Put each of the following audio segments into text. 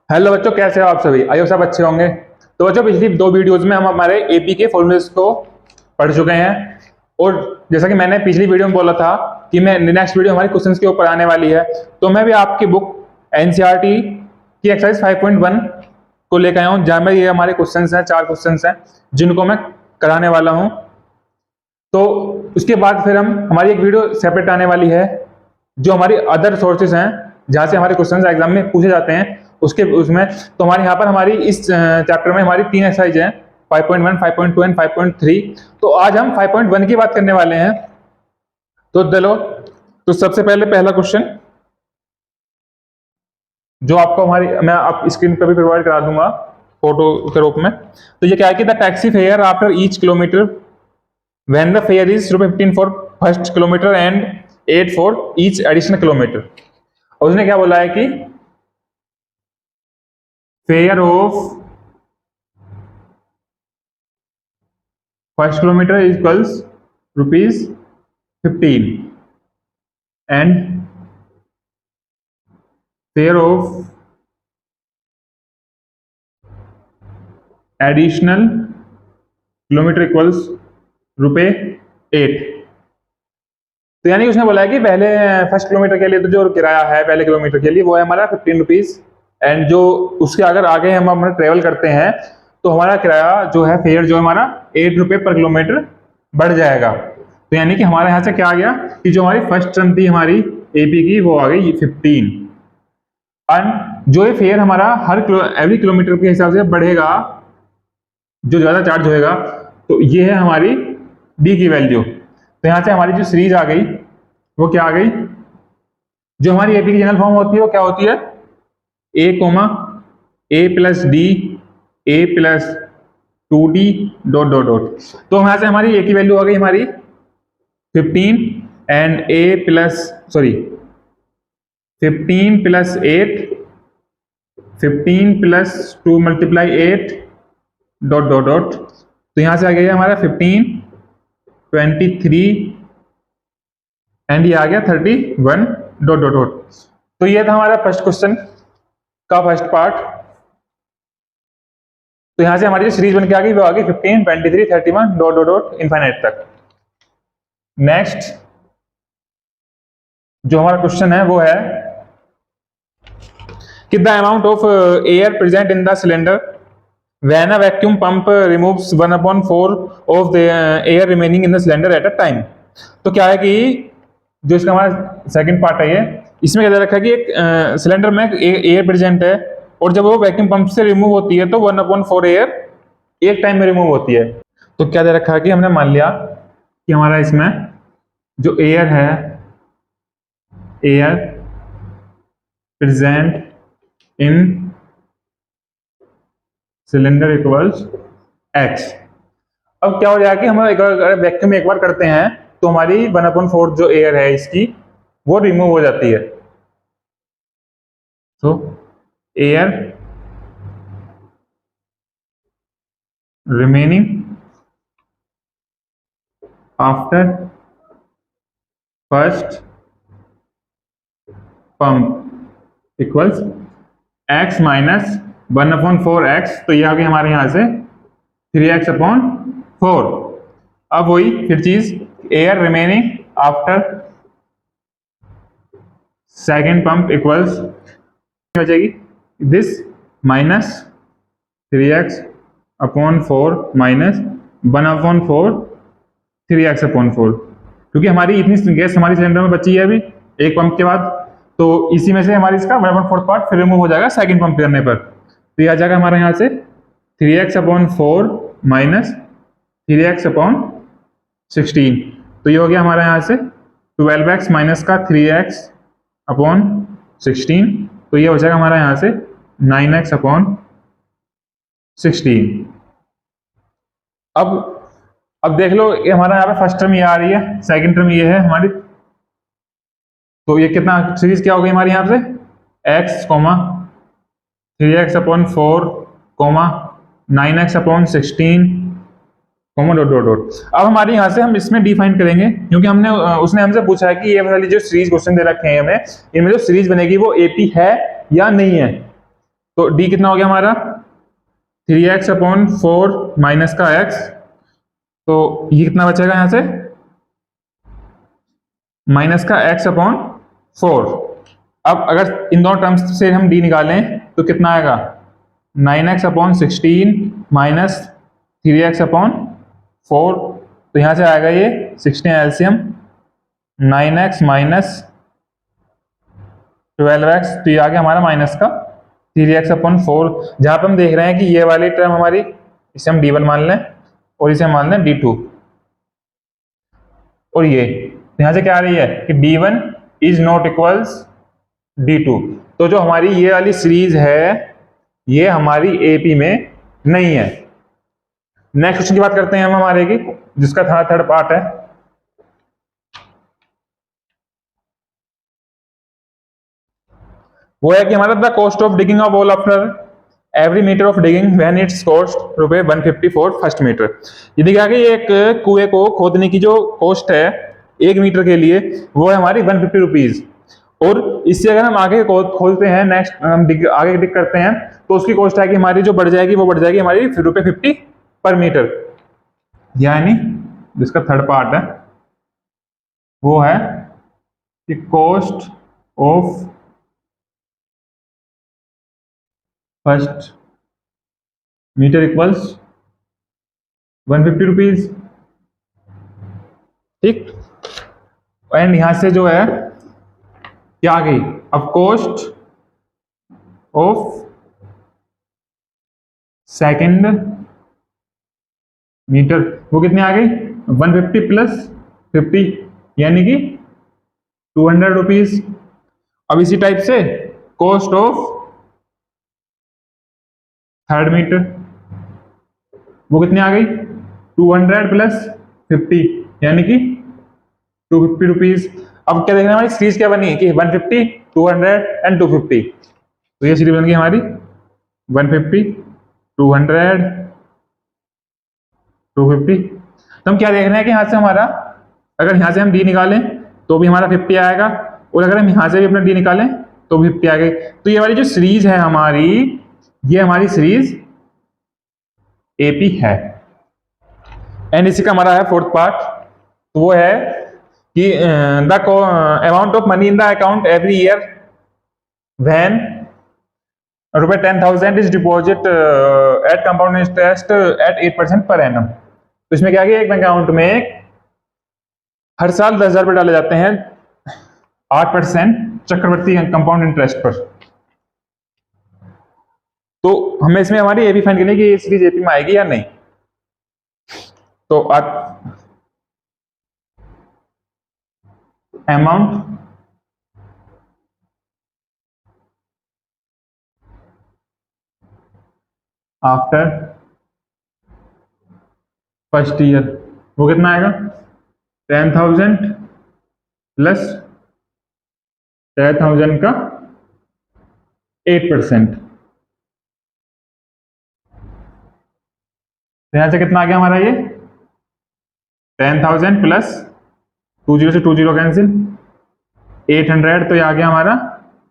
Hello बच्चों, कैसे हो आप सभी? आई होप सब अच्छे होंगे। तो बच्चों, पिछली दो वीडियोस में हम हमारे एपी के फॉर्मूलेस को पढ़ चुके हैं। और जैसा कि मैंने पिछली वीडियो में बोला था कि मैं नेक्स्ट वीडियो हमारी क्वेश्चंस के ऊपर आने वाली है, तो मैं भी आपकी बुक एनसीईआरटी की एक्सरसाइज 5.1 को लेकर आया हूँ, जहाँ में ये हमारे क्वेश्चंस हैं, 4 क्वेश्चंस हैं जिनको मैं कराने वाला हूँ। तो उसके बाद फिर हमारी एक वीडियो सेपरेट आने वाली है जो हमारी अदर सोर्सेज हैं, जहाँ से हमारे क्वेश्चंस एग्जाम में पूछे जाते हैं। उसके उसमें तो हमारे यहाँ पर हमारी इस चैप्टर में हमारी 3 एक्सरसाइज हैं, 5.1, 5.2 एंड 5.3। तो आज हम 5.1 की बात करने वाले हैं। तो चलो, तो सबसे पहले पहला क्वेश्चन जो आपको मैं आप स्क्रीन पर भी प्रोवाइड करा दूंगा फोटो के रूप में। तो ये क्या है कि the taxi fare after each kilometre when the fare is ₹15 for first kilometer and 8 for each additional kilometer। और उसने क्या बोला है कि fair of first kilometre equals ₹15 and fair of additional kilometre equals ₹8। तो यानी उसने बोला है कि पहले फर्स्ट किलोमीटर के लिए तो जो किराया है पहले किलोमीटर के लिए वो है हमारा ₹15, एंड जो उसके अगर आगे हम अपना ट्रेवल करते हैं तो हमारा किराया जो है फेयर जो हमारा ₹8 पर किलोमीटर बढ़ जाएगा। तो यानी कि हमारे यहाँ से क्या आ गया कि जो हमारी फर्स्ट टर्म थी हमारी एपी की वो आ गई 15, एंड जो ये फेयर हमारा एवरी किलोमीटर के हिसाब से बढ़ेगा, जो ज्यादा चार्ज होएगा, तो ये है हमारी डी की वैल्यू। तो यहाँ से हमारी जो सीरीज आ गई वो क्या आ गई, जो हमारी एपी की जनरल फॉर्म होती है वो क्या होती है, A comma A plus D A plus 2d dot dot dot. तो यहाँ से हमारी ए की वैल्यू आ गई हमारी 15 and A plus 15 plus 8, 15 plus 2 multiply 8 dot dot dot. तो यहाँ से आ गया हमारा 15, 23 एंड ये आ गया 31 डॉट डॉट डॉट। तो ये था हमारा फर्स्ट क्वेश्चन का फर्स्ट पार्ट। तो यहां से हमारी जो सीरीज बन के आ गई वो आ गई 15, 23, 31 डॉट डॉट डॉट इनफाइनाइट तक। नेक्स्ट जो हमारा क्वेश्चन है वो है कि the amount of air present in the cylinder when a vacuum pump removes 1/4 of the air remaining in the cylinder at a time। तो क्या है कि जो इसका हमारा सेकंड पार्ट है, ये इसमें क्या दे रखा है कि एक सिलेंडर में एयर प्रेजेंट है और जब वो वैक्यूम पंप से रिमूव होती है तो 1/4 एयर एक टाइम में रिमूव होती है। तो क्या दे रखा है कि हमने मान लिया कि हमारा इसमें जो एयर है, air present in cylinder equals x। अब क्या हो जाएगा कि हम अगर वैक्यूम एक बार करते हैं तो हमारी 1/4 जो एयर है इसकी वो रिमूव हो जाती है। तो air remaining after first pump equals x minus 1/4x। तो ये आ गई हमारे यहां से 3x/4। अब वही फिर चीज, air remaining after second pump equals हो जाएगी this minus 3x/4 minus 1/4 3x/4, क्योंकि हमारी इतनी गैस हमारी सिलेंडर में बची है अभी एक पंप के बाद, तो इसी में से हमारी इसका 1/4 पार्ट फिर रिमूव हो जाएगा सेकंड पंप करने पर। तो यह आ जाएगा हमारे यहाँ से 3x/4 माइनस 3x/16। तो ये हो गया हमारे यहाँ से 12x माइनस का 3x/16। तो ये हो जाएगा हमारा यहाँ से 9x/16। अब देख लो, ये हमारा यहाँ पे फर्स्ट टर्म ये आ रही है, सेकंड टर्म ये है हमारी। तो ये कितना सीरीज क्या हो गई हमारी यहाँ से x, 3x/4, 9x/16, dot dot dot. अब हमारे यहाँ से हम इसमें डिफाइन करेंगे, क्योंकि उसने हमसे पूछा है कि ये वाली जो सीरीज क्वेश्चन दे रखे हैं हमें, इनमें जो सीरीज बनेगी वो एपी है या नहीं है। तो डी कितना हो गया हमारा 3x/4 माइनस का x, तो ये कितना बचेगा यहाँ से माइनस का x/4। अब अगर इन दोनों टर्म्स से हम d निकालें तो कितना आएगा 9x/16 माइनस 3x/4, तो यहाँ से आएगा ये 16 एलसीएम 9x माइनस 12x, तो ये आ गया हमारा माइनस का 3x/4। जहाँ पे हम देख रहे हैं कि ये वाली टर्म हमारी, इसे हम d1 मान लें और इसे हम मान लें d2, और ये यहाँ से क्या आ रही है कि d1 is not equals d2। तो जो हमारी ये वाली सीरीज है ये हमारी एपी में नहीं है। नेक्स्ट क्वेश्चन की बात करते हैं हम हमारे की, जिसका थर्ड पार्ट है। वो है कि हमारा the cost of digging a wall after every metre of digging when it's cost ₹150 for first metre. ये देखिए कि एक कुएं को खोदने की जो कॉस्ट है 1 मीटर के लिए वो है हमारी ₹150, और इससे अगर हम आगे खोलते हैं, नेक्स्ट हम आगे डिग करते हैं, तो उसकी कॉस्ट है कि हमारी जो बढ़ जाएगी वो बढ़ जाएगी हमारी ₹50 पर मीटर। यानी जिसका थर्ड पार्ट है वो है कि cost of first metre equals ₹150, ठीक। एंड यहां से जो है क्या आ गई अब कॉस्ट ऑफ सेकंड मीटर, वो कितनी आ गई 150 प्लस 50 यानी कि ₹200। अब इसी टाइप से कॉस्ट ऑफ थर्ड मीटर वो कितनी आ गई 200 प्लस 50 यानी कि ₹250। अब क्या देखना है हमारी सीरीज क्या बनी कि 150 200 एंड 250, तो ये सीरीज बन गई हमारी 150 200 250। तो हम क्या देख रहे हैं कि यहाँ से हमारा अगर यहाँ से हम डी निकालें तो भी हमारा 50 आएगा, और अगर हम यहाँ से भी अपना डी निकालें तो भी 50 आ गई। तो ये वाली जो सीरीज है हमारी, ये हमारी सीरीज एपी है। एंड इसी का हमारा है फोर्थ पार्ट, तो वो है कि the amount of money in the account every year when ₹10,000 is deposit eight compound interest eight 8% per annum. तो इसमें क्या है एक बैंक अकाउंट में हर साल 10,000 रुपये डाले जाते हैं 8% चक्रवर्ती कंपाउंड इंटरेस्ट पर। तो हमें इसमें हमारी एपी फाइंड करनी है कि ये सीरीज एपी में आएगी या नहीं। तो अमाउंट आफ्टर फर्स्ट ईयर वो कितना आएगा 10,000 प्लस 10,000 का 8%, यहां से कितना आ गया हमारा ये 10,000 प्लस 20 से 20 कैंसिल 800, तो ये आ गया हमारा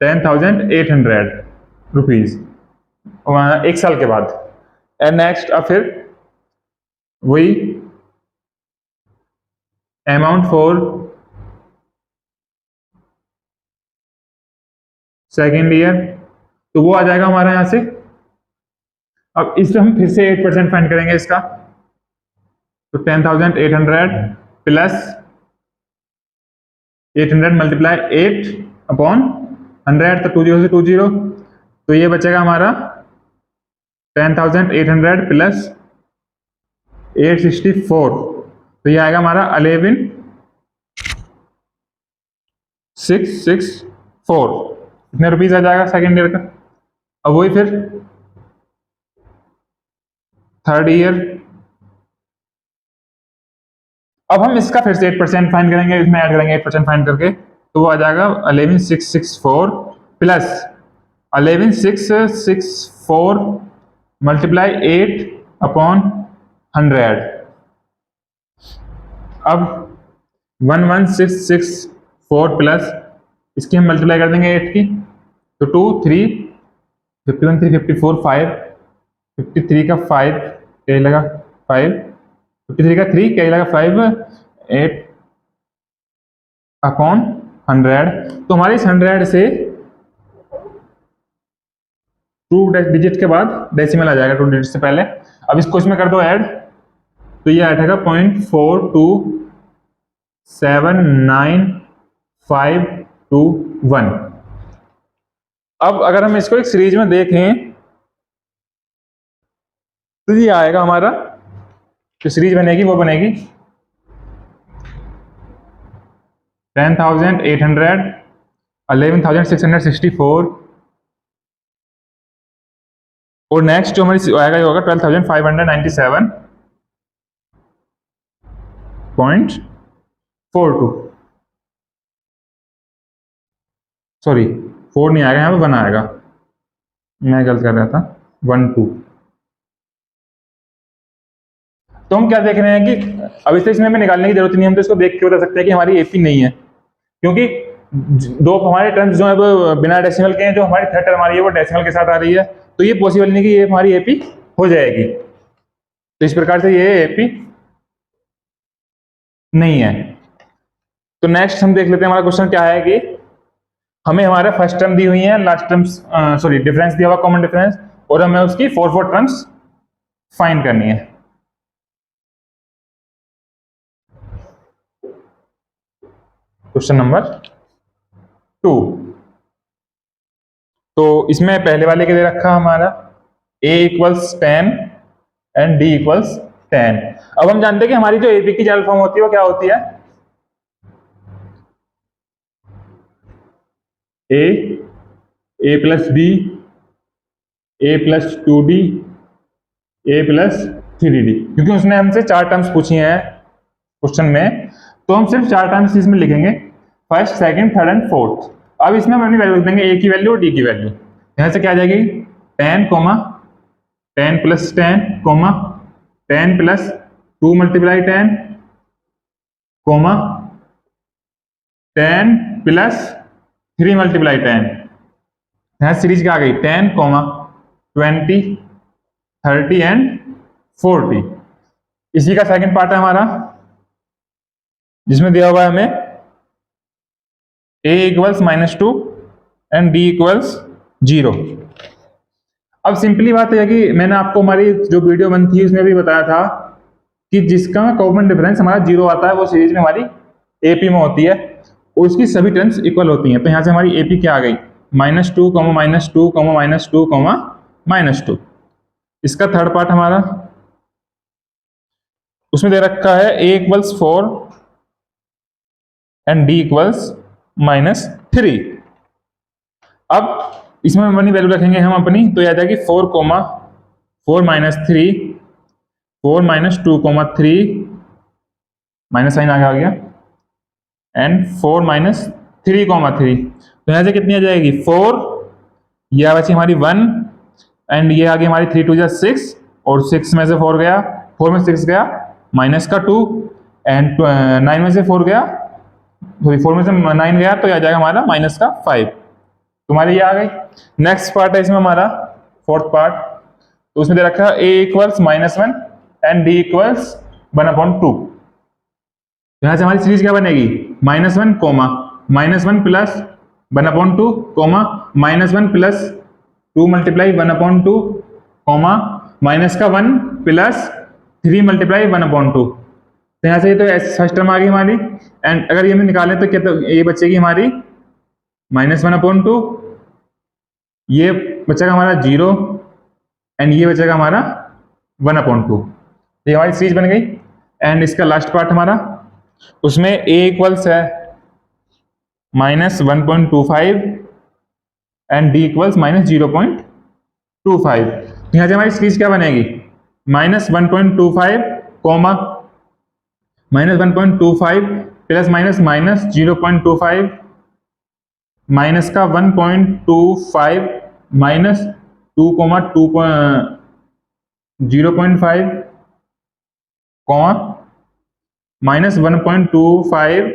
10,800 रुपीज एक साल के बाद। एंड नेक्स्ट अब फिर वही अमाउंट फॉर सेकेंड ईयर, तो वो आ जाएगा हमारा यहां से। अब इससे हम फिर से 8% फाइंड करेंगे इसका, तो 10,800 प्लस 800 मल्टीप्लाई 8/100, तो 20 से 20, तो ये बचेगा हमारा 10,800 प्लस 864, तो ये आएगा हमारा 11,664 कितने रुपीज आ जाएगा सेकेंड ईयर का। अब वही फिर थर्ड ईयर, अब हम इसका फिर से 8% फाइंड करेंगे, इसमें ऐड करेंगे 8% फाइंड करके, तो वो आ जाएगा 11,664 प्लस 11,664 मल्टीप्लाई 8/100। अब 11,664 प्लस इसकी हम मल्टीप्लाई कर देंगे 8 की, तो 2, 3, 51 3 54 5, 53 का 5 क्या लगा 5, 53 का 3 क्या लगा 5, 8 अपॉन 100। तो हमारे इस 100 से 2 डिजिट के बाद डेसिमल आ जाएगा, 2 डिजिट से पहले। अब इसको इसमें कर दो ऐड, तो ये आएगा 0.4279521। अब अगर हम इसको एक सीरीज में देखें तो ये आएगा हमारा, जो सीरीज बनेगी वो बनेगी 10,800, 11,664 और नेक्स्ट जो हमारी आएगा ये होगा 12,597.42। सॉरी 4 नहीं आएगा, यहाँ पे 1 आएगा, मैं गलत कर रहा था, 12। तो हम क्या देख रहे हैं कि अब इसे इसमें हमें निकालने की जरूरत नहीं है, हम तो इसको देख के बता सकते हैं कि हमारी एपी नहीं है, क्योंकि दो हमारे टर्म्स जो है वो बिना डेसिमल के हैं, जो हमारी थर्ड टर्म आ रही है वो डेसिमल के साथ आ रही है, तो ये पॉसिबल नहीं कि ये हमारी एपी हो जाएगी। तो इस प्रकार से ये एपी नहीं है। तो नेक्स्ट हम देख लेते हैं, हमारा क्वेश्चन क्या है कि हमें हमारे फर्स्ट टर्म दी हुई है, लास्ट टर्म्स सॉरी डिफरेंस दिया हुआ, कॉमन डिफरेंस, और हमें उसकी 4 टर्म्स फाइंड करनी है। Question number 2। तो इसमें पहले वाले के दे रखा हमारा a equals 10 and d equals 10। अब हम जानते हैं कि हमारी जो एपी की जनरल फॉर्म होती है वो क्या होती है, a plus b, a plus 2d, a plus 3d। क्योंकि उसने हमसे 4 टर्म्स पूछी हैं क्वेश्चन में, तो हम सिर्फ 4 टर्म्स इसमें लिखेंगे, first, second, third and fourth. अब इसमें हम अपनी वैल्यू लिख देंगे, a की वैल्यू और d की वैल्यू। यहां से क्या आ जाएगी 10, 10 plus 10, 10 plus 2 multiply 10, 10 plus 3 multiply 10। यहां सीरीज क्या आ गई 10, 20, 30 एंड 40। इसी का सेकंड पार्ट है हमारा, जिसमें दिया हुआ है हमें a equals -2 and d equals 0। अब सिंपली बात है कि मैंने आपको हमारी जो वीडियो बनती है उसमें भी बताया था कि जिसका कॉमन डिफरेंस हमारा 0 आता है वो सीरीज में हमारी एपी में होती है और उसकी सभी टर्म्स इक्वल होती हैं। तो यहाँ से हमारी एपी क्या आ गई -2, -2, -2, -2। इसका थर्ड पार्ट हमारा, उसमें दे रखा है a equals 4 and d equals -3। अब इसमें हम अपनी वैल्यू रखेंगे हम अपनी, तो याद है कि 4, 4 -3, 4 -2, 3 माइनस साइन आगे आ गया, एंड 4 -3, 3। तो यहाँ से कितनी आ जाएगी 4, यह बची हमारी 1 एंड ये आ गई हमारी 3 2 6 और 6 में से 4 गया, 4 में 6 गया माइनस का 2 एंड 9 में से 4 गया, सॉरी 4 में से 9 गया, तो यह आ जाएगा हमारा माइनस का 5। तुम्हारी ये आ गई। नेक्स्ट पार्ट है इसमें हमारा फोर्थ पार्ट, तो उसमें दे रखा है a equals -1 and d equals 1/2। यहां से हमारी सीरीज क्या बनेगी -1, -1 प्लस 1/2, -1 प्लस 2 मल्टीप्लाई 1/2, माइनस का 1 प्लस 3 मल्टीप्लाई 1/2। तो यहाँ से ये तो फर्स्ट टर्म आ गई हमारी, एंड अगर ये हम निकालें तो क्या, तो ये बचेगी हमारी -1/2, ये बचेगा हमारा 0 एंड ये बचेगा हमारा 1/2। ये हमारी सीरीज बन गई। एंड इसका लास्ट पार्ट हमारा, उसमें a इक्वल्स है -1.25 एंड d इक्वल्स -0.25। तो यहाँ से हमारी सीरीज क्या बनेगी -1.25, -1.25 प्लस माइनस 0.25 माइनस का 1.25 माइनस 0.5 माइनस 1.25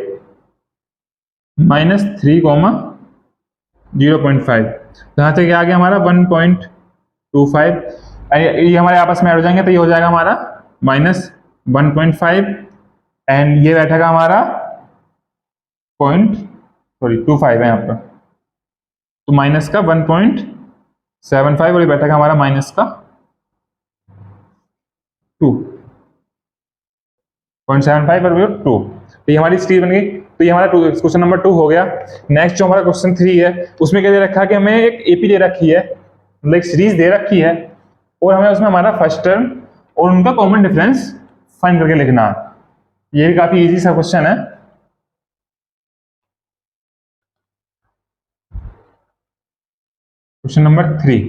माइनस 3 0.5। तो यहाँ से क्या आ गया हमारा 1.25, ये हमारे आपस में ऐड हो जाएंगे तो ये हो जाएगा हमारा -1.5 एंड ये बैठेगा हमारा 25 है यहाँ पर, तो माइनस का 1.75 और ये बैठेगा हमारा माइनस का 2.75 और 2, तो ये हमारी सीरीज बन गई। तो ये हमारा क्वेश्चन नंबर 2 हो गया। नेक्स्ट जो हमारा क्वेश्चन 3 है उसमें क्या दे रखा है कि हमें एक एपी दे रखी है, मतलब एक सीरीज दे रखी है और हमें उसमें हमारा फर्स्ट टर्म और उनका कॉमन डिफरेंस फाइंड करके लिखना है। ये भी काफी इजी सा क्वेश्चन है। क्वेश्चन नंबर 3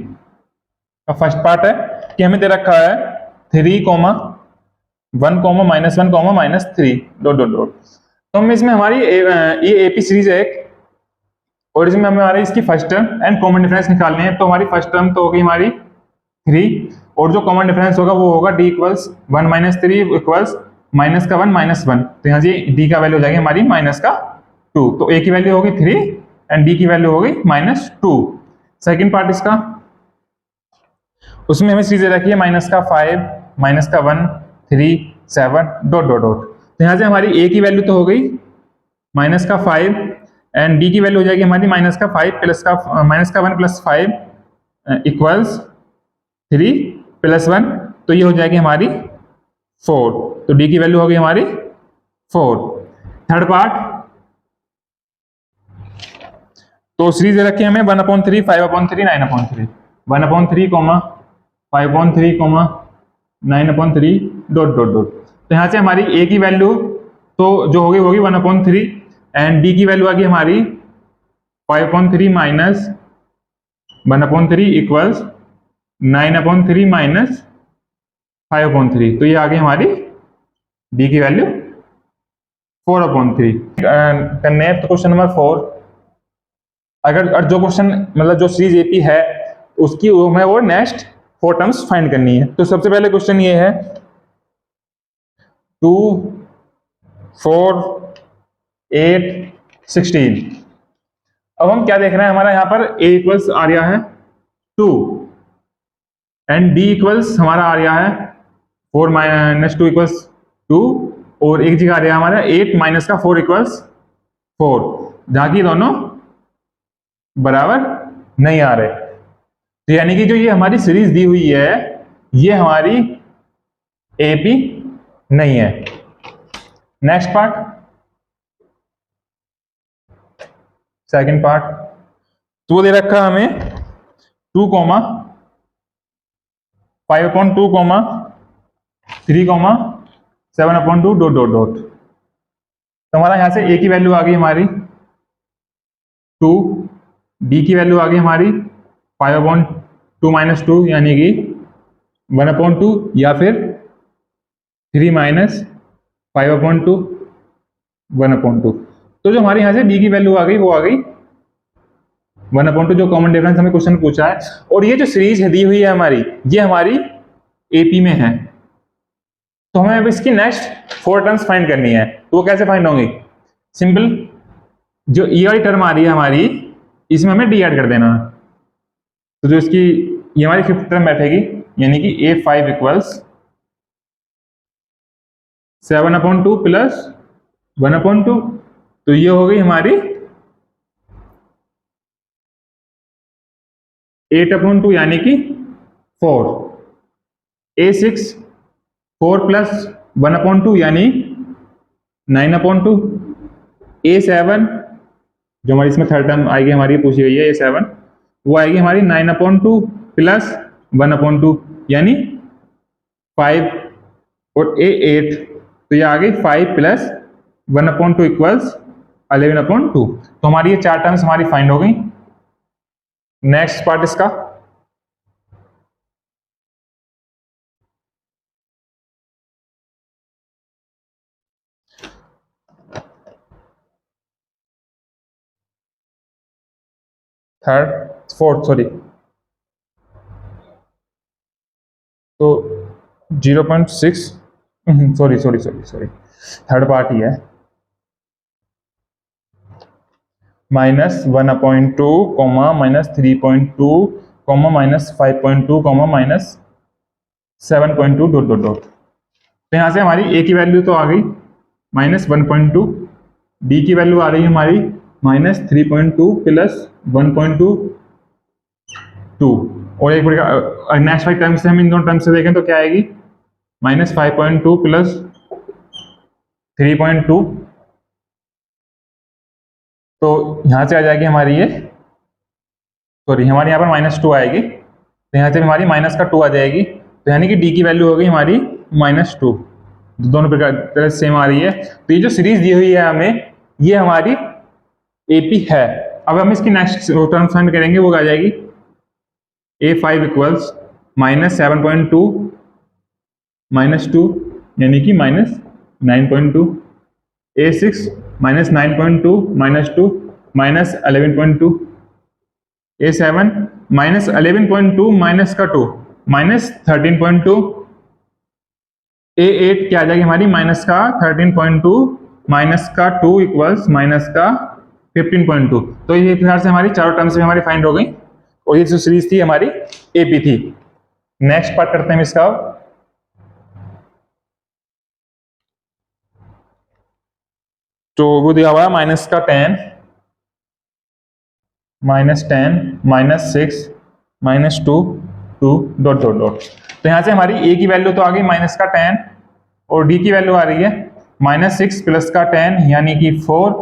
का फर्स्ट पार्ट है कि हमें दे रखा है 3, 1, -1, -3 डॉट डॉट डॉट। तो हम इसमें हमारी ये एपी सीरीज है एक, और इसमें हमें हमारी इसकी first term and common difference निकालने हैं। तो हमारी फर्स्ट टर्म तो होगी हमारी 3 और जो कॉमन डिफरेंस होगा वो होगा d इक्वल्स 1 - 3 इक्वल्स माइनस का 1 -1। तो यहाँ से d का वैल्यू हो जाएगी हमारी माइनस का 2, तो a की वैल्यू होगी 3 एंड d की वैल्यू होगी -2। सेकेंड पार्ट इसका, उसमें हमें सीरीज रखी है माइनस का 5, माइनस का 1, 3, 7 डॉट डॉट डॉट। तो यहाँ से हमारी a की वैल्यू तो हो गई माइनस का 5 एंड d की वैल्यू हो जाएगी हमारी माइनस का 5 प्लस का माइनस का 1 + 5 इक्वल्स 3 + 1, तो ये हो जाएगी हमारी 4। तो d की वैल्यू होगी हमारी 4। थर्ड पार्ट, तो सीरीज दे रखी है हमें 1/3, 5/3, 9/3, 1/3, 5/3, 9/3 डॉट डॉट डॉट। तो यहाँ से हमारी a की वैल्यू तो जो होगी 1/3 एंड d की वैल्यू आ गई हमारी 5/3 माइनस 1/3 इक्वल्स 9/3 माइनस 5/3। तो ये आ गई हमारी d की वैल्यू 4/3। नेक्स्ट क्वेश्चन नंबर 4, अगर जो क्वेश्चन मतलब जो सीरीज एपी है उसकी हमें वो नेक्स्ट 4 टर्म्स फाइंड करनी है। तो सबसे पहले क्वेश्चन ये है 2, 4, 8, 16। अब हम क्या देख रहे हैं, हमारा यहाँ पर a इक्वल्स आ रहा है 2 एंड d इक्वल्स हमारा आ रहा है 4 - 2 इक्वल्स 2 और एक जगह आ रहा है हमारा 8 माइनस का 4 इक्वल्स 4, जहां की दोनों बराबर नहीं आ रहे। तो यानी कि जो ये हमारी सीरीज दी हुई है ये हमारी एपी नहीं है। नेक्स्ट पार्ट, सेकंड पार्ट, तो वो दे रखा हमें 2, 5/2, 3, 7/2 डॉट डॉट डॉट। तो हमारा यहां से a की वैल्यू आ गई हमारी 2, d की वैल्यू आ गई हमारी 5/2 - 2 यानी कि 1/2 या फिर 3 - 5/2 1/2। तो जो हमारे यहाँ से d की वैल्यू आ गई वो आ गई 1/2, जो कॉमन डिफरेंस हमें क्वेश्चन पूछा है। और ये जो सीरीज है दी हुई है हमारी, ये हमारी एपी में है। तो हमें अब इसकी नेक्स्ट 4 टर्म्स फाइंड करनी है। तो वो कैसे फाइंड होंगी? सिंपल, जो ई वाली टर्म आ रही है हमारी इसमें हमें डी ऐड कर देना है। तो जो इसकी ये हमारी 5th टर्म बैठेगी यानी कि a5 इक्वल्स 7/2 प्लस 1/2। तो ये हो गई हमारी 8/2 यानी कि 4। a6 4 + 1/2 यानी 9/2। a7 जो हमारी इसमें थर्ड टर्म आएगी हमारी पूछी गई है a7, वो आएगी हमारी 9/2 प्लस 1/2 यानी 5। और a8 तो ये आ गई 5 + 1/2 इक्वल्स 11/2। तो हमारी ये 4 टर्म्स हमारी फाइंड हो गई। नेक्स्ट पार्ट इसका, फोर्थ सॉरी, तो 0.6 सॉरी थर्ड पार्ट ही है। Minus 1/2 comma -3.2 comma -5.2 comma -7.2 dot dot dot. तो यहाँ से हमारी ए की वैल्यू तो आ गई -1.2, डी की वैल्यू आ रही है हमारी -3.2 प्लस 1.2 और एक नेक्स्ट वाली टर्म से हम इन दोनों टर्म से देखें तो क्या आएगी -5.2 प्लस 3.2। तो यहाँ से आ जाएगी हमारी ये सॉरी हमारे यहाँ पर -2 आएगी, तो यहाँ से हमारी माइनस का 2 आ जाएगी, तो यानी कि डी की वैल्यू हो गई हमारी -2। दोनों प्रकार तरह सेम आ रही है। तो ये जो सीरीज दी हुई है हमें ये हमारी एपी है। अब हम इसकी नेक्स्ट टर्म फाइंड करेंगे, वो आ जाएगी A5 इक्वल्स -7.2 -2 यानी कि -9.2, A6 -9.2 -2 -11.2, A7 -11.2 माइनस का 2 -13.2, A8 क्या आ जाएगी हमारी माइनस का 13.2 माइनस का 2 इक्वल्स माइनस का 15.2। तो ये प्रकार से हमारी चारों टर्म्स में हमारी फाइंड हो गई और ये जो सीरीज थी हमारी एपी थी। नेक्स्ट पार्ट करते हैं इसका। तो वो दिया हुआ है -10 -6 -2 2 डॉट डॉट डॉट। तो यहाँ से हमारी ए की वैल्यू तो आ गई -10 और डी की वैल्यू आ रही है -6 प्लस का 10 यानी कि 4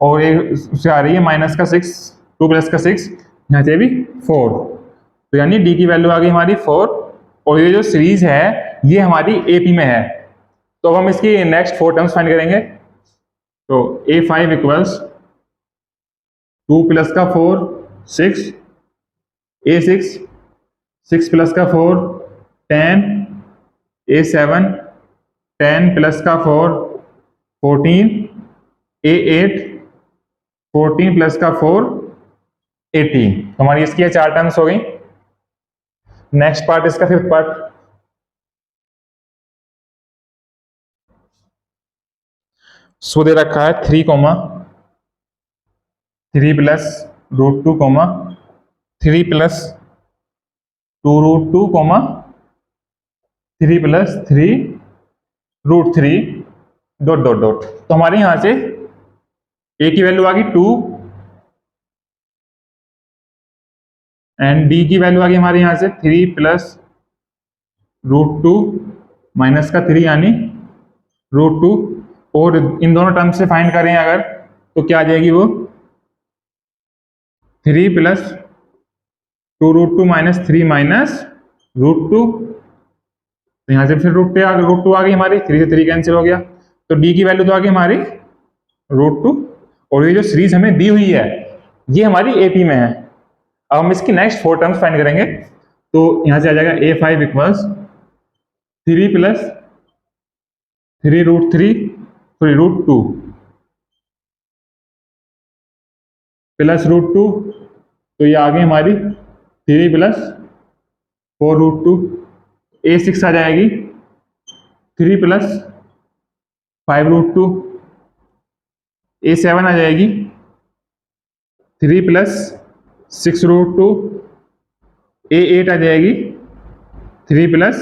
और ए से आ रही है -6 2 प्लस का 6 यहाँ से भी 4। तो यानी डी की वैल्यू आ गई हमारी 4 और ये जो सीरीज है ये हमारी एपी में है। तो अब हम इसकी नेक्स्ट 4 टर्म्स फाइंड करेंगे। तो A5 इक्वल्स 2 प्लस का 4 6, A6 6 प्लस का 4 10, A7 10 प्लस का 4 14, A8 14 प्लस का 4 18। तो हमारी इसकी ये 4 टर्म्स हो गई। नेक्स्ट पार्ट इसका 5th पार्ट। सो दे रखा है 3 plus √2 3 plus 2√2 3 plus 3√3 dot dot dot. तो हमारे यहां से ए की वैल्यू आ गई 2 एंड डी की वैल्यू आ गई हमारे यहां से 3 प्लस √2 माइनस का 3 यानी √2 और इन दोनों टर्म से फाइंड करें अगर तो क्या आ जाएगी वो 3 प्लस 2√2 माइनस 3 माइनस √2। तो यहाँ से फिर √2 आ गई हमारी, 3 से 3 कैंसिल हो गया। तो डी की वैल्यू तो आ गई हमारी √2 और ये जो सीरीज हमें दी हुई है ये हमारी एपी में है। अब हम इसकी नेक्स्ट 4 टर्म्स फाइंड करेंगे। तो यहाँ से आ जाएगा A5 इक्वल्स 3 प्लस 3√2 प्लस √2। तो ये आ गई हमारी 3 प्लस 4√2। A6 आ जाएगी 3 प्लस 5√2। A7 आ जाएगी 3 प्लस 6√2। A8 आ जाएगी 3 प्लस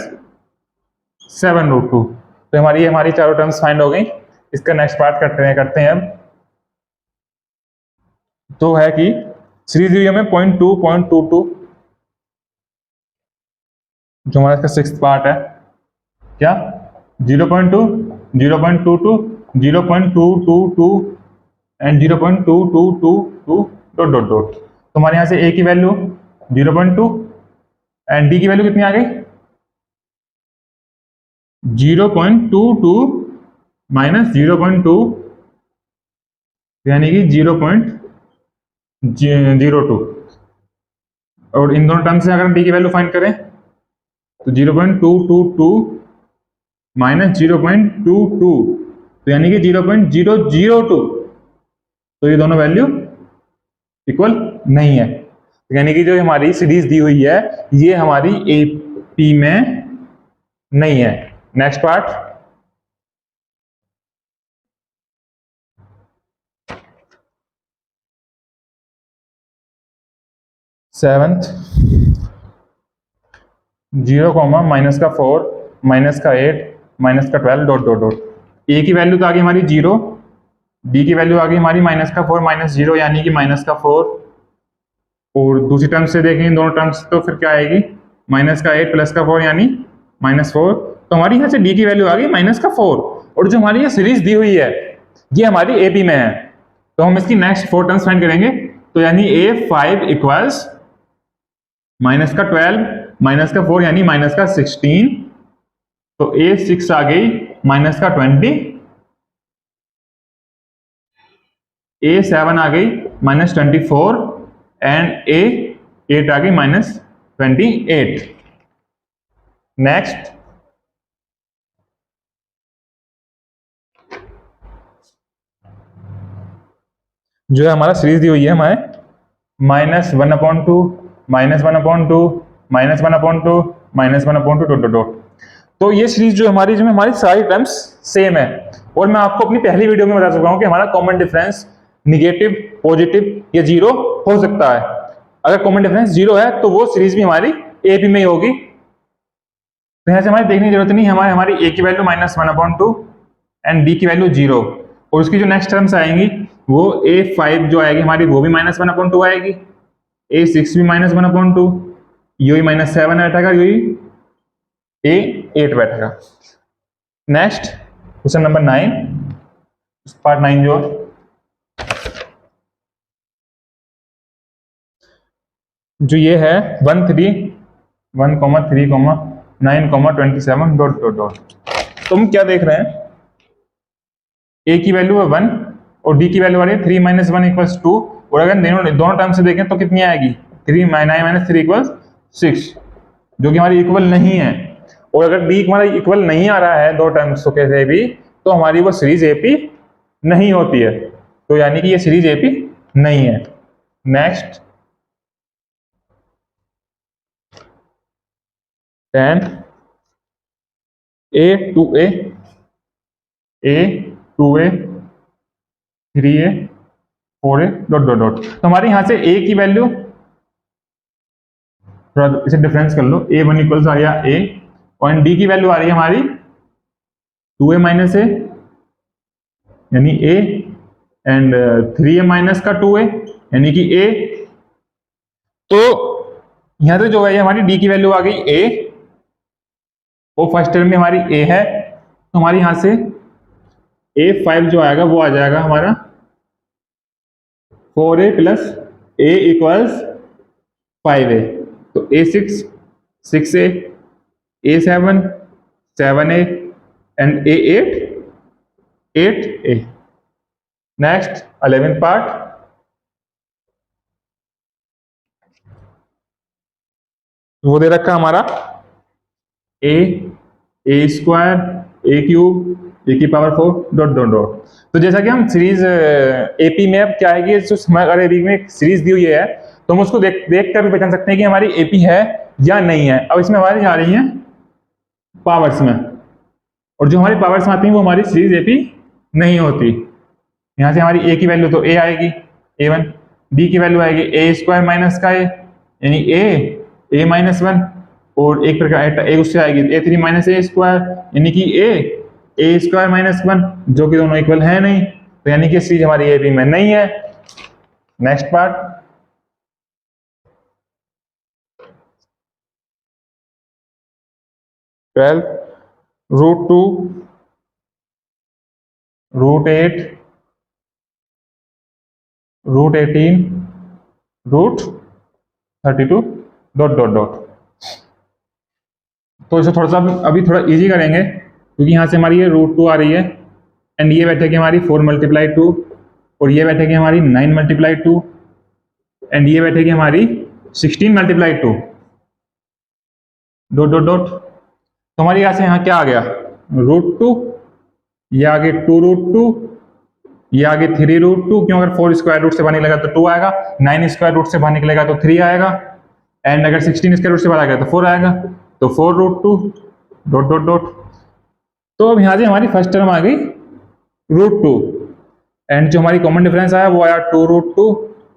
7√2। तो हमारी चारों टर्म्स फाइंड हो गई। इसका नेक्स्ट पार्ट करते हैं अब। तो है कि सीरीज दी हमें 0.2 जो हमारा इसका 6th पार्ट है क्या 0.2 0.22 0.222 एंड 0.2222 डॉट डॉट डॉट। तो हमारे यहाँ से ए की वैल्यू 0.2 एंड डी की वैल्यू कितनी आ गई 0.22 माइनस 0.2 यानी कि 0.02 और इन दोनों टर्म से अगर हम डी की वैल्यू फाइंड करें तो 0.222 माइनस 0.22 तो यानी कि 0.002। तो ये दोनों वैल्यू इक्वल नहीं है, यानी कि जो हमारी सीरीज दी हुई है ये हमारी एपी में नहीं है। Next part. 7th 0 comma minus का 4 माइनस का 8 माइनस का 12 डॉट डॉट डॉट। ए की वैल्यू तो आ गई हमारी 0, डी की वैल्यू आ गई हमारी माइनस का 4 माइनस 0 यानी कि माइनस का 4, और दूसरी टर्म से देखें दोनों टर्म्स तो फिर क्या आएगी, माइनस का 8 प्लस का 4 यानी -4। तो हमारी यहाँ से डी की वैल्यू आ गई माइनस का 4, और जो हमारी ये सीरीज दी हुई है ये हमारी एपी में है, तो हम इसकी नेक्स्ट 4 टर्म्स फाइंड करेंगे। तो यानी A5 इक्वल्स माइनस का 12 माइनस का 4 यानी माइनस का 16, तो A6 आ गई माइनस का 20, A7 आ गई माइनस 24 एंड A8 आ गई माइनस 28। नेक्स्ट जो है हमारा सीरीज दी हुई है हमारे -1/2 -1/2 -1/2 -1/2 डॉट डॉट डॉट। तो ये सीरीज जो हमारी सारी टर्म्स सेम है, और मैं आपको अपनी पहली वीडियो में बता चुका हूं कि हमारा कॉमन डिफरेंस निगेटिव, पॉजिटिव या जीरो हो सकता है। अगर कॉमन डिफरेंस जीरो है तो वो सीरीज भी हमारी एपी में ही होगी। तो यहाँ से हमारी देखने की जरूरत नहीं, हमारी ए की वैल्यू -1/2 एंड डी की वैल्यू 0, और उसकी जो नेक्स्ट टर्म्स आएंगी वो A5 जो आएगी हमारी वो भी -1/2 आएगी, A6 भी -1/2, यही -7 बैठेगा, यही A8 बैठेगा। नेक्स्ट क्वेश्चन नंबर 9, पार्ट 9 जो ये है 1,3,9,27 डॉट डॉट डॉट। तो हम क्या देख रहे हैं, ए की वैल्यू है 1 और डी की वैल्यू आ रही है 3 - 1 = 2, और अगर दोनों टर्म से देखें तो कितनी आएगी, 3 - 9 - 3 = 6, जो कि हमारी इक्वल नहीं है। और अगर डी हमारा इक्वल नहीं आ रहा है दो टर्म्स को कैसे भी, तो हमारी वो सीरीज एपी नहीं होती है। तो यानी कि ये सीरीज एपी नहीं है। Next 10 A 2A A 2A 3A 4A dot dot dot. तो हमारे यहां से A की वैल्यू, थोड़ा इसे डिफरेंस कर लो, A1 इक्वल्स आ रही है A, और डी की वैल्यू आ रही है हमारी 2A - A यानी A, एंड 3A माइनस का 2A यानी कि A। तो यहां से जो है हमारी डी की वैल्यू आ गई A, वो फर्स्ट टर्म में हमारी A है, तो हमारी यहां से A5 जो आएगा वो आ जाएगा हमारा 4A + A इक्वल्स 5A। तो A6 6A, A7 7A and A8 8A। Next 11th part, वो दे रखा हमारा A² A³ A⁴ dot dot dot. तो जैसा कि हम सीरीज एपी में अब क्या है कि जो हमारे एपी में एक सीरीज दी हुई है, तो हम उसको देख कर भी पहचान सकते हैं कि हमारी एपी है या नहीं है। अब इसमें हमारी आ रही है पावर्स में, और जो हमारी पावर्स में आती है वो हमारी सीरीज एपी नहीं होती। यहाँ से हमारी ए की वैल्यू तो ए आएगी A1, डी की वैल्यू आएगी A² माइनस का A यानी A -1, और एक प्रकार एक उससे आएगी A3 - A² यानी कि A² -1, जो कि दोनों इक्वल है नहीं, तो यानी कि सीरीज हमारी एपी में नहीं है। Next part 12 √2 √8 √18 √32 dot dot dot. तो इसे थोड़ा सा अभी थोड़ा इजी करेंगे, क्योंकि यहाँ से हमारी ये √2 आ रही है, एंड ये बैठेगी हमारी 4 × 2, और ये बैठेगी हमारी 9 × 2, एंड ये बैठेगी हमारी 16 × 2 डॉट डॉट डॉट। तो हमारी यहाँ से यहाँ क्या आ गया, √2, ये आगे 2√2, ये आगे 3√2, क्यों अगर 4 स्क्वायर रूट से बाहर निकलेगा तो 2 आएगा, 9 स्क्वायर रूट से बाहर निकलेगा तो 3 आएगा, एंड अगर 16 स्क्वायर रूट से बाहर आएगा तो 4 आएगा, तो 4√2 डॉट डॉट डॉट। तो अब यहाँ से हमारी फर्स्ट टर्म आ गई √2, एंड जो हमारी कॉमन डिफरेंस आया वो आया 2√2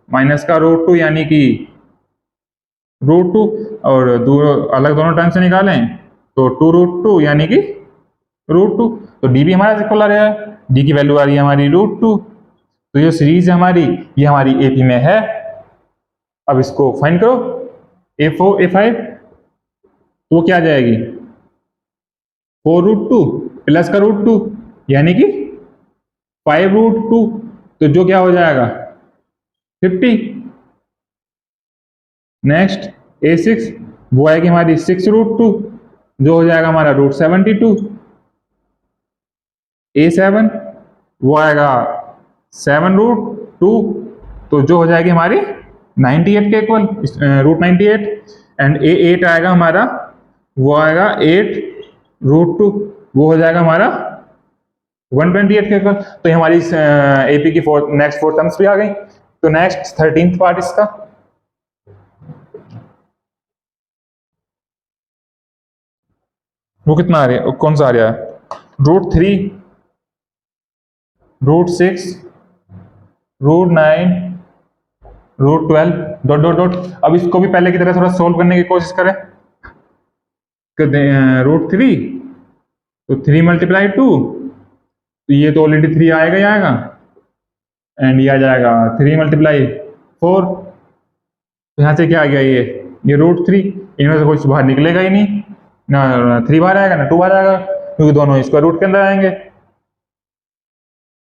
माइनस का √2 यानी कि √2 और अलग दोनों टर्म से निकालें तो 2√2 यानी कि √2। तो डी भी हमारा इक्वल आ रहा है, डी की वैल्यू आ रही है हमारी √2। तो ये सीरीज है हमारी, ये हमारी एपी में है। अब इसको फाइंड करो, A4 A5, तो वो क्या आ जाएगी 4√2 प्लस का √2 यानी कि 5√2। तो जो क्या हो जाएगा 50। नेक्स्ट A6, वो आएगी हमारी 6√2 जो हो जाएगा हमारा √72। A7 वो आएगा 7√2 तो जो हो जाएगी हमारी 98 के इक्वल, √98। एंड A8 आएगा हमारा, वो आएगा 8√2 वो हो जाएगा हमारा 128 के इक्वल। तो ये हमारी एपी की नेक्स्ट 4 टर्म्स भी आ गई। तो नेक्स्ट 13th पार्ट इसका, वो कितना आ रहा है, कौन सा आ रहा है √3, √6, √9, √12 डॉट डॉट डॉट। अब इसको भी पहले की तरह थोड़ा सोल्व करने की कोशिश करें। √3 तो 3 × 2 तो ये तो ऑलरेडी 3 आएगा ही आएगा, एंड ये आ जाएगा 3 × 4। तो यहाँ से क्या आ गया ये √3, इनमें से कुछ बाहर निकलेगा ही नहीं, ना 3 बाहर आएगा ना 2 बाहर आएगा, क्योंकि दोनों स्क्वायर रूट के अंदर आएंगे।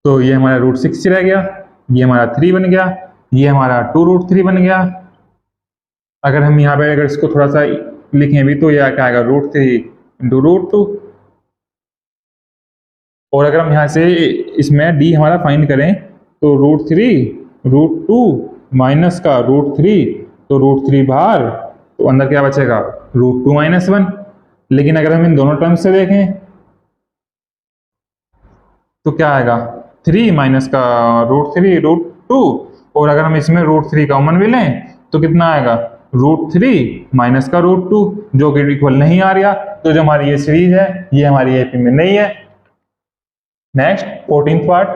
तो ये हमारा √6 रह गया, ये हमारा 3 बन गया, ये हमारा 2√3 बन गया। अगर हम यहाँ पे अगर इसको थोड़ा सा लिखें भी तो यह क्या आएगा √3 × √2। और अगर हम यहाँ से इसमें डी हमारा फाइंड करें तो √3 √2 माइनस का √3, तो √3 बाहर, तो अंदर क्या बचेगा √2 - 1। लेकिन अगर हम इन दोनों टर्म्स से देखें तो क्या आएगा 3 माइनस का √3 √2, और अगर हम इसमें √3 कॉमन भी लें तो कितना आएगा √3 माइनस का √2 जो कि इक्वल नहीं आ रहा। तो जो हमारी ये सीरीज है ये हमारी एपी में नहीं है। नेक्स्ट 14th पार्ट,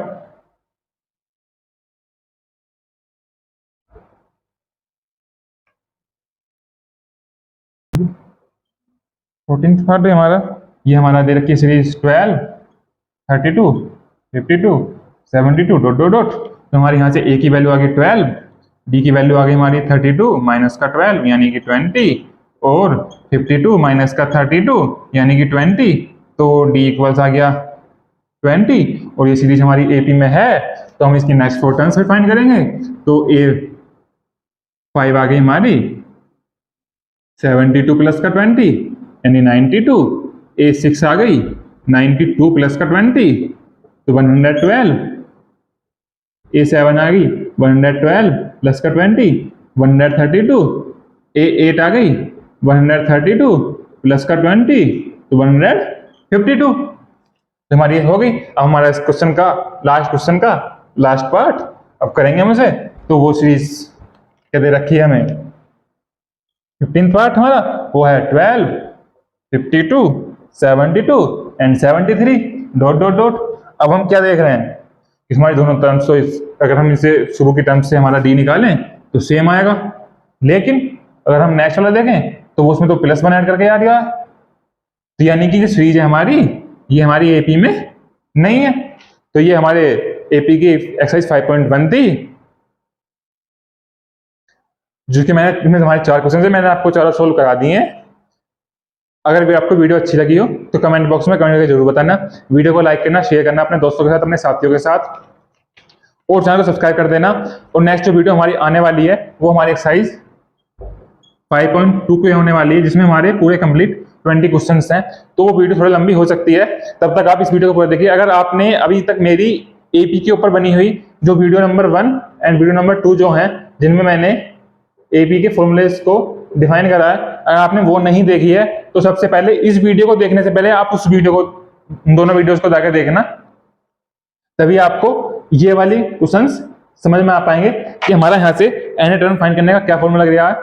है हमारा, ये हमारा दे रखी है सीरीज 12, 32, 52, 72 डॉट डॉट डॉट। तो हमारे यहाँ से ए की वैल्यू आ गई 12, डी की वैल्यू आ गई हमारी 32 माइनस का 12 यानी कि 20, और 52 माइनस का 32 यानी कि 20। तो डी इक्वल्स आ गया 20, और ये सीरीज हमारी एपी में है। तो हम इसकी नेक्स्ट 4 टर्म्स भी फाइंड करेंगे। तो A5 आ गई हमारी 72 प्लस का 20 यानी 92। A6 आ गई 92 प्लस का 20 तो 112। A7 आ गई 112 प्लस का 20 132। A8 आ गई 132 प्लस का 20 तो 152। तो हमारी हो गई। अब हमारा इस क्वेश्चन का लास्ट पार्ट अब करेंगे हम उसे। तो वो सीरीज क्या दे रखी है हमें, 15 पार्ट हमारा वो है 12, 52, 72 एंड 73 डॉट डॉट डॉट। अब हम क्या देख रहे हैं, हमारी दोनों टर्म्स, तो अगर हम इसे शुरू की टर्म से हमारा डी निकालें तो सेम आएगा, लेकिन अगर हम नेक्स्ट वाला देखें तो उसमें तो +1 ऐड करके आ गया है। तो यानी कि जो सीरीज है हमारी ये हमारी एपी में नहीं है। तो ये हमारे एपी की एक्सरसाइज 5.1 थी, जो कि मैंने हमारे 4 क्वेश्चन से मैंने आपको 4 सोल्व करा दिए हैं। अगर भी आपको वीडियो अच्छी लगी हो तो कमेंट बॉक्स में कमेंट करके जरूर बताना। वीडियो को लाइक करना, शेयर करना अपने दोस्तों के साथ, अपने साथियों के साथ, और चैनल को सब्सक्राइब कर देना। और नेक्स्ट जो वीडियो हमारी आने वाली है वो हमारी एक्सरसाइज 5.2 पे होने वाली है, जिसमें हमारे पूरे कंप्लीट 20 क्वेश्चंस हैं। तो वो वीडियो थोड़ी लंबी हो सकती है, तब तक आप इस वीडियो को पूरा देखिए। अगर आपने अभी तक मेरी एपी के ऊपर बनी हुई जो video number 1 and video number 2 जो हैं, जिनमें मैंने एपी के फॉर्मूलेस को डिफाइन करा है, अगर आपने वो नहीं देखी है तो सबसे पहले इस वीडियो को देखने से पहले आप उस वीडियो को, दोनों वीडियोस को जाकर देखना, तभी आपको ये वाली क्वेश्चंस समझ में आ पाएंगे कि हमारा यहाँ से एन टर्म फाइंड करने का क्या फॉर्मूला लग रहा है,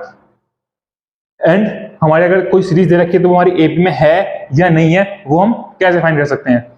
एंड हमारे अगर कोई सीरीज दे रखी है तो वो हमारी एपी में है या नहीं है वो हम कैसे फाइंड कर सकते हैं।